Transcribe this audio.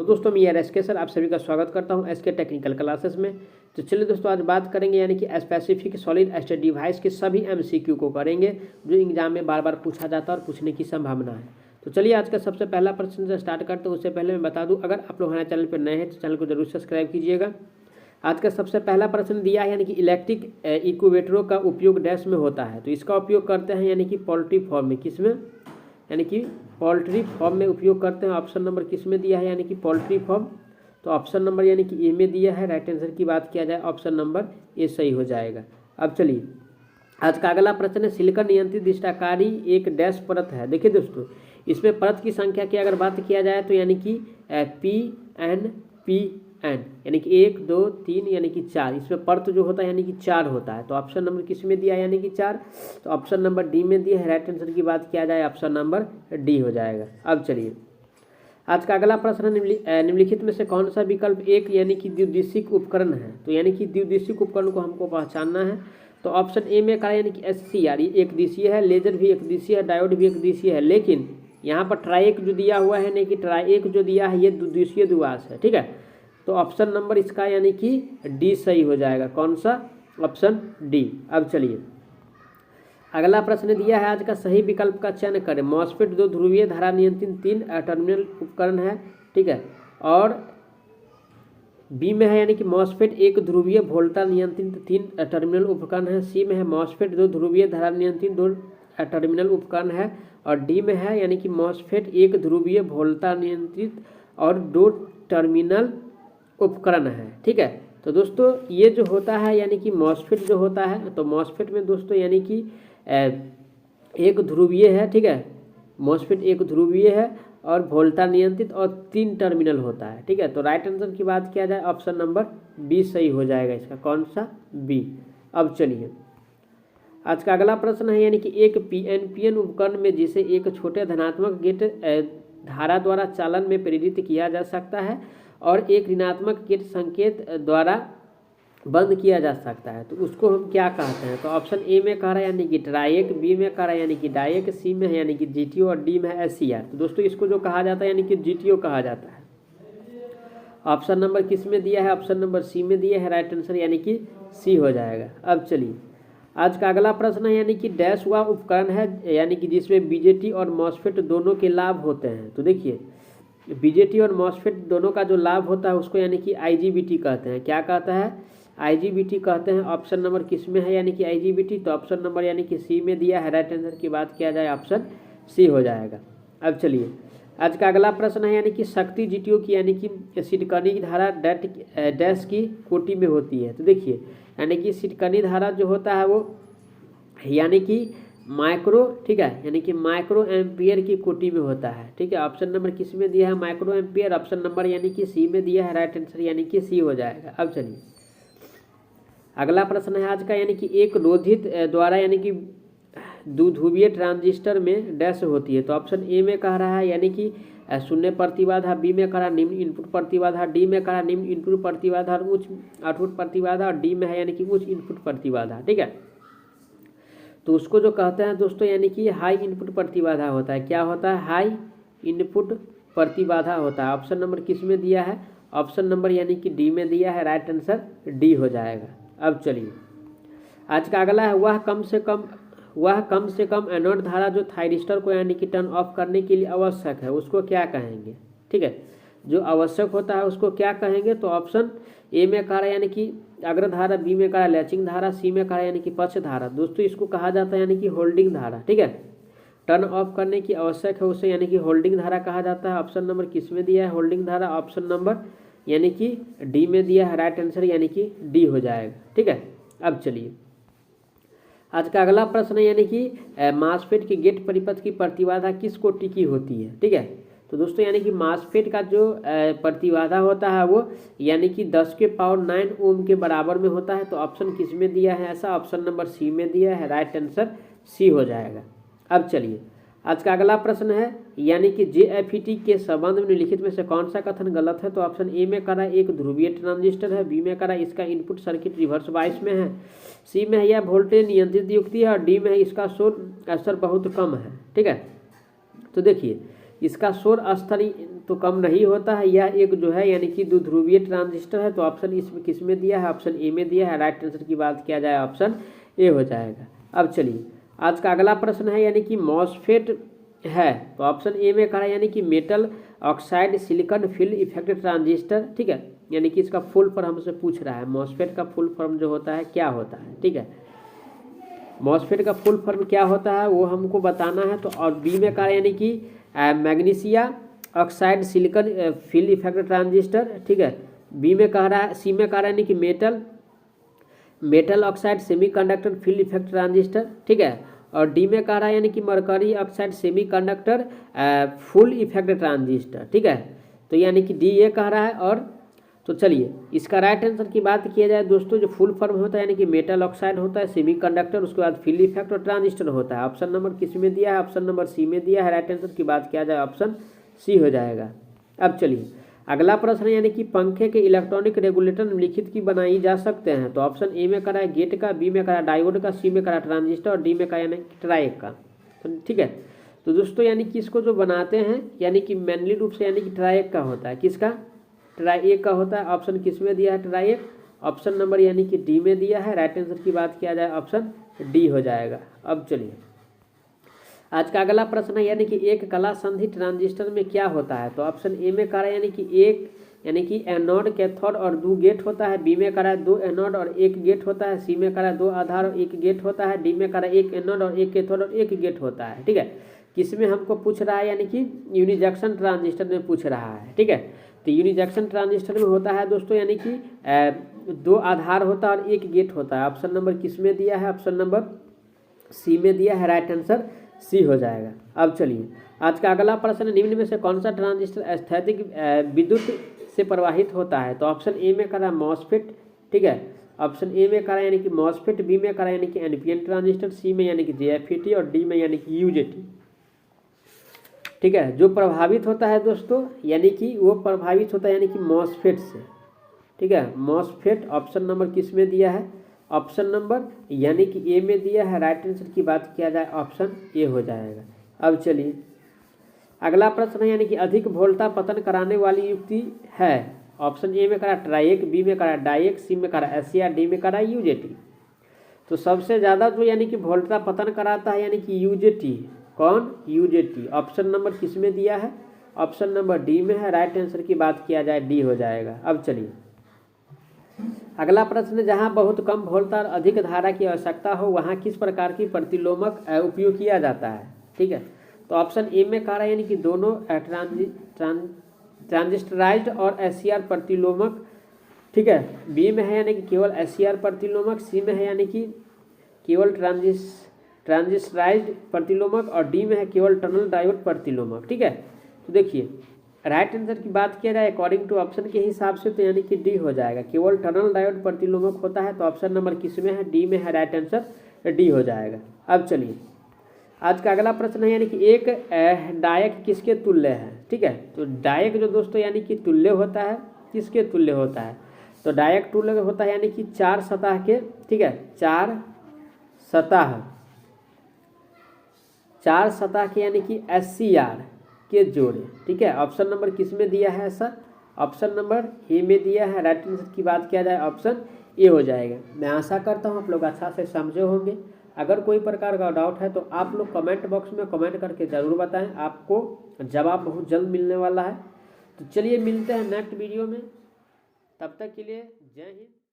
तो दोस्तों मैं यार एसके सर आप सभी का स्वागत करता हूं एसके टेक्निकल क्लासेस में। तो चलिए दोस्तों आज बात करेंगे यानी कि स्पेसिफिक सॉलिड स्टेट डिवाइस के सभी एमसीक्यू को करेंगे जो एग्जाम में बार बार पूछा जाता है और पूछने की संभावना है। तो चलिए आज का सबसे पहला प्रश्न से स्टार्ट करते हैं। उससे पहले मैं बता दूँ, अगर आप लोग हमारे चैनल पर नए हैं तो चैनल को जरूर सब्सक्राइब कीजिएगा। आज का सबसे पहला प्रश्न दिया है यानी कि इलेक्ट्रिक इक्वेटरों का उपयोग डैश में होता है। तो इसका उपयोग करते हैं यानी कि पोल्ट्री फार्म में, किस में, यानी कि पोल्ट्री फार्म में उपयोग करते हैं। ऑप्शन नंबर किस में दिया है, यानी कि पोल्ट्री फार्म। तो ऑप्शन नंबर यानी कि ए में दिया है। राइट आंसर की बात किया जाए ऑप्शन नंबर ए सही हो जाएगा। अब चलिए आज का अगला प्रश्न है, सिलिकॉन नियंत्रित दृष्टाकारी एक डैश परत है। देखिए दोस्तों इसमें परत की संख्या की अगर बात किया जाए तो यानी कि PN यानी कि 1 2 3 यानी कि 4, इसमें परत जो होता है यानी कि 4 होता है। तो ऑप्शन नंबर किस में दिया है, यानी कि 4। तो ऑप्शन नंबर डी में दिया है। राइट आंसर की बात किया जाए ऑप्शन नंबर डी हो जाएगा। अब चलिए आज का अगला प्रश्न निम्नलिखित में से कौन सा विकल्प एक यानी कि द्विदिशीय उपकरण है। तो यानी कि द्विदिशीय उपकरण को हमको पहचानना है। तो ऑप्शन ए में कहा यानी कि SCR ये एक दिशीय है, लेजर भी एक दिशीय है, डायोड भी एक दिशीय है, लेकिन यहाँ पर ट्राइक जो दिया हुआ है यानी कि ट्राइक जो दिया है ये द्विदिशीय द्विआस है। ठीक है, तो ऑप्शन नंबर इसका यानी कि डी सही हो जाएगा। कौन सा, ऑप्शन डी। अब चलिए अगला प्रश्न दिया है, आज का सही विकल्प का चयन करें। मॉसफेट 2 ध्रुवीय धारा नियंत्रित 3 टर्मिनल उपकरण है। ठीक है, और बी में है यानी कि मॉसफेट 1 ध्रुवीय वोल्टा नियंत्रित 3 टर्मिनल उपकरण है। सी में है मॉसफेट 2 ध्रुवीय धारा नियंत्रित 2 टर्मिनल उपकरण है। और डी में है यानी कि मॉसफेट 1 ध्रुवीय वोल्टा नियंत्रित और 2 टर्मिनल उपकरण है। ठीक है, तो दोस्तों ये जो होता है यानी कि मॉसफेट जो होता है, तो मॉसफेट में दोस्तों यानी कि एक ध्रुवीय है। ठीक है, मॉसफेट एक ध्रुवीय है और वोल्टा नियंत्रित और 3 टर्मिनल होता है। ठीक है, तो राइट आंसर की बात किया जाए ऑप्शन नंबर बी सही हो जाएगा इसका। कौन सा, बी। अब चलिए आज का अगला प्रश्न है, यानी कि एक PNPN उपकरण में जिसे एक छोटे धनात्मक गेट धारा द्वारा चालन में प्रेरित किया जा सकता है और एक ऋणात्मक गेट संकेत द्वारा बंद किया जा सकता है, तो उसको हम क्या कहते हैं। तो ऑप्शन ए में कह रहा है यानी कि ट्राइक, बी में कह रहा है यानी कि डाइक, सी में है यानी कि GTO और डी में है SCR। तो दोस्तों इसको जो कहा जाता है यानी कि GTO कहा जाता है। ऑप्शन नंबर किस में दिया है, ऑप्शन नंबर सी में दिया है। राइट आंसर यानी कि सी हो जाएगा। अब चलिए आज का अगला प्रश्न है, यानी कि डैश वह उपकरण है यानी कि जिसमें BJT और मॉसफेट दोनों के लाभ होते हैं। तो देखिए BJT और मॉसफेट दोनों का जो लाभ होता है उसको यानी कि IGBT कहते हैं। क्या कहता है, IGBT कहते हैं। ऑप्शन नंबर किस में है यानी कि IGBT। तो ऑप्शन नंबर यानी कि सी में दिया है। राइट आंसर की बात किया जाए ऑप्शन सी हो जाएगा। अब चलिए आज का अगला प्रश्न है, यानी कि शक्ति GTO की यानी कि सिटकनी धारा डैश की कोटि में होती है। तो देखिए यानी कि सिटकनी धारा जो होता है वो यानी कि माइक्रो, ठीक है, यानी कि माइक्रो एम्पियर की कोटि में होता है। ठीक है, ऑप्शन नंबर किस में दिया है, माइक्रो एम्पियर। ऑप्शन नंबर यानी कि सी में दिया है। राइट आंसर यानी कि सी हो जाएगा। अब चलिए अगला प्रश्न है आज का, यानी कि एक रोधित द्वारा यानी कि द्विध्रुवीय ट्रांजिस्टर में डैश होती है। तो ऑप्शन ए में कह रहा है यानी कि शून्य प्रतिबाधा, बी में कह रहा निम्न इनपुट प्रतिबाधा, डी में कह रहा निम्न इनपुट प्रतिबाधा और उच्च आउटपुट प्रतिबाधा, और डी में है यानी कि उच्च इनपुट प्रतिबाधा। ठीक है, तो उसको जो कहते हैं दोस्तों यानी कि हाई इनपुट प्रतिबाधा होता है। क्या होता है, हाई इनपुट प्रतिबाधा होता है। ऑप्शन नंबर किस में दिया है, ऑप्शन नंबर यानी कि डी में दिया है। राइट आंसर डी हो जाएगा। अब चलिए आज का अगला है, वह कम से कम एनोड धारा जो थायरिस्टर को यानी कि टर्न ऑफ करने के लिए आवश्यक है उसको क्या कहेंगे। ठीक है, जो आवश्यक होता है उसको क्या कहेंगे। तो ऑप्शन ए में कह रहा है यानी कि अग्रधारा, बी में कह रहा है लैचिंग धारा, सी में कह रहा है यानी कि पक्ष धारा। दोस्तों इसको कहा जाता है यानी कि होल्डिंग धारा। ठीक है, टर्न ऑफ करने की आवश्यक है उसे यानी कि होल्डिंग धारा कहा जाता है। ऑप्शन नंबर किस में दिया है, होल्डिंग धारा। ऑप्शन नंबर यानी कि डी में दिया है। राइट आंसर यानी कि डी हो जाएगा। ठीक है, अब चलिए आज का अगला प्रश्न है, यानी कि मॉसफेट के गेट परिपथ की प्रतिबाधा किस कोटि की होती है। ठीक है, तो दोस्तों यानी कि मॉसफेट का जो प्रतिबाधा होता है वो यानी कि 10⁹ ओम के बराबर में होता है। तो ऑप्शन किस में दिया है ऐसा, ऑप्शन नंबर सी में दिया है। राइट आंसर सी हो जाएगा। अब चलिए आज का अगला प्रश्न है, यानी कि JFET के संबंध में निम्नलिखित में से कौन सा कथन गलत है। तो ऑप्शन ए में कह रहा है एक ध्रुवीय ट्रांजिस्टर है, बी में कह रहा है इसका इनपुट सर्किट रिवर्स बायस में है, सी में है यह वोल्टेज नियंत्रित युक्ति है, और डी में है इसका शोर असर बहुत कम है। ठीक है, तो देखिए इसका शोर स्तर तो कम नहीं होता है, यह एक जो है यानी कि द्विध्रुवीय ट्रांजिस्टर है। तो ऑप्शन इसमें किस में दिया है, ऑप्शन ए में दिया है। राइट आंसर की बात किया जाए ऑप्शन ए हो जाएगा। अब चलिए आज का अगला प्रश्न है यानी कि मॉसफेट है, तो ऑप्शन ए में कहा यानी कि metal oxide silicon field effect transistor, ठीक है। यानी कि इसका फुल फॉर्म हमसे पूछ रहा है, मॉसफेट का फुल फॉर्म जो होता है क्या होता है, ठीक है। मॉसफेट का फुल फॉर्म क्या होता है वो हमको बताना है। तो और बी में कहा यानी कि magnesia oxide silicon field effect transistor, ठीक है। बी में कह रहा है, सी में कह रहा है यानी कि metal oxide semiconductor field effect transistor, ठीक है। और डी में कह रहा है यानी कि mercury oxide semiconductor full effect transistor, ठीक है। तो यानी कि डी ये कह रहा है। और तो चलिए इसका राइट आंसर की बात किया जाए दोस्तों, जो फुल फॉर्म होता है यानी कि मेटल ऑक्साइड होता है, सेमीकंडक्टर, उसके बाद फील्ड इफेक्ट और ट्रांजिस्टर होता है। ऑप्शन नंबर किस में दिया है, ऑप्शन नंबर सी में दिया है। राइट आंसर की बात किया जाए ऑप्शन सी हो जाएगा। अब चलिए अगला प्रश्न यानी कि पंखे के इलेक्ट्रॉनिक रेगुलेटर निम्नलिखित की बनाई जा सकते हैं। तो ऑप्शन ए में करा है गेट का, बी में करा डायोड का, सी में करा ट्रांजिस्टर और डी में करा यानी ट्राइक का, तो ठीक है। तो दोस्तों यानी कि इसको जो बनाते हैं यानी कि मेनली रूप से यानी कि ट्राइक का होता है, किसका, ट्राइक का होता है। ऑप्शन किस में दिया है, ट्राइक, ऑप्शन नंबर यानी कि डी में दिया है। राइट आंसर की बात किया जाए ऑप्शन डी हो जाएगा। अब चलिए आज का अगला प्रश्न है यानी कि एक कला संधि ट्रांजिस्टर में क्या होता है। तो ऑप्शन ए में कह रहा है यानी कि एक यानी कि एनोड कैथोड और 2 गेट होता है। बी में कह रहा है 2 एनोड और 1 गेट होता है। सी में कह रहा है 2 आधार और 1 गेट होता है। डी में कह रहा है 1 एनोड और 1 कैथोड और 1 गेट होता है, ठीक है। किसमें हमको पूछ रहा है यानी कि यूनिजंक्शन ट्रांजिस्टर में पूछ रहा है, ठीक है। तो यूनिजंक्शन ट्रांजिस्टर में होता है दोस्तों यानी कि 2 आधार होता है और 1 गेट होता है। ऑप्शन नंबर किस में दिया है, ऑप्शन नंबर सी में दिया है। राइट आंसर सी हो जाएगा। अब चलिए आज का अगला प्रश्न, निम्न में से कौन सा ट्रांजिस्टर स्थैतिक विद्युत से प्रवाहित होता है। तो ऑप्शन ए में करा मॉसफेट, ठीक है। ऑप्शन ए में करा यानी कि मॉसफेट, बी में करा यानी कि एनपीएन ट्रांजिस्टर, सी में यानी कि जेएफईटी और डी में यानी कि यूजेटी, ठीक है। जो प्रभावित होता है दोस्तों यानी कि वो प्रभावित होता है यानी कि मॉसफेट से, ठीक है। मॉसफेट ऑप्शन नंबर किस में दिया है, ऑप्शन नंबर यानी कि ए में दिया है। राइट आंसर की बात किया जाए ऑप्शन ए हो जाएगा। अब चलिए अगला प्रश्न है यानी कि अधिक वोल्टा पतन कराने वाली युक्ति है। ऑप्शन ए में करा ट्राइक, बी में करा डाइक, सी में करा एससीआर, डी में करा यूजेटी। तो सबसे ज़्यादा जो यानी कि वोल्टा पतन कराता है यानी कि यूजेटी, कौन, यूजेटी। ऑप्शन नंबर किस में दिया है, ऑप्शन नंबर डी में है। राइट आंसर की बात किया जाए डी हो जाएगा। अब चलिए अगला प्रश्न, जहां बहुत कम वोल्टा और अधिक धारा की आवश्यकता हो वहां किस प्रकार की प्रतिलोमक उपयोग किया जाता है, ठीक है। तो ऑप्शन ए में कह रहा है यानी कि दोनों ट्रांजिस्टराइज्ड और एससीआर प्रतिलोमक, ठीक है। बी में है यानी कि केवल एससीआर प्रतिलोमक, सी में है यानी कि केवल ट्रांजिस्टराइज्ड प्रतिलोमक और डी में है केवल टनल डायोड प्रतिलोमक, ठीक है। तो देखिए राइट आंसर की बात किया जाए अकॉर्डिंग टू ऑप्शन के हिसाब से तो यानी कि डी हो जाएगा, केवल टनल डायोड प्रतिलोमक होता है। तो ऑप्शन नंबर किस में है, डी में है। राइट आंसर डी हो जाएगा। अब चलिए आज का अगला प्रश्न है यानी कि एक डायक किसके तुल्य है, ठीक है। तो डायक जो दोस्तों यानी कि तुल्य होता है, किसके तुल्य होता है, तो डायक तुल्य होता है यानी कि 4 सतह के, ठीक है। 4 सतह के यानी कि एससीआर के जोड़े, ठीक है। ऑप्शन नंबर किस में दिया है ऐसा, ऑप्शन नंबर ए में दिया है। राइट आंसर की बात किया जाए ऑप्शन ए हो जाएगा। मैं आशा करता हूँ आप लोग अच्छा से समझे होंगे। अगर कोई प्रकार का डाउट है तो आप लोग कमेंट बॉक्स में कमेंट करके ज़रूर बताएं, आपको जवाब बहुत जल्द मिलने वाला है। तो चलिए मिलते हैं नेक्स्ट वीडियो में, तब तक के लिए जय हिंद।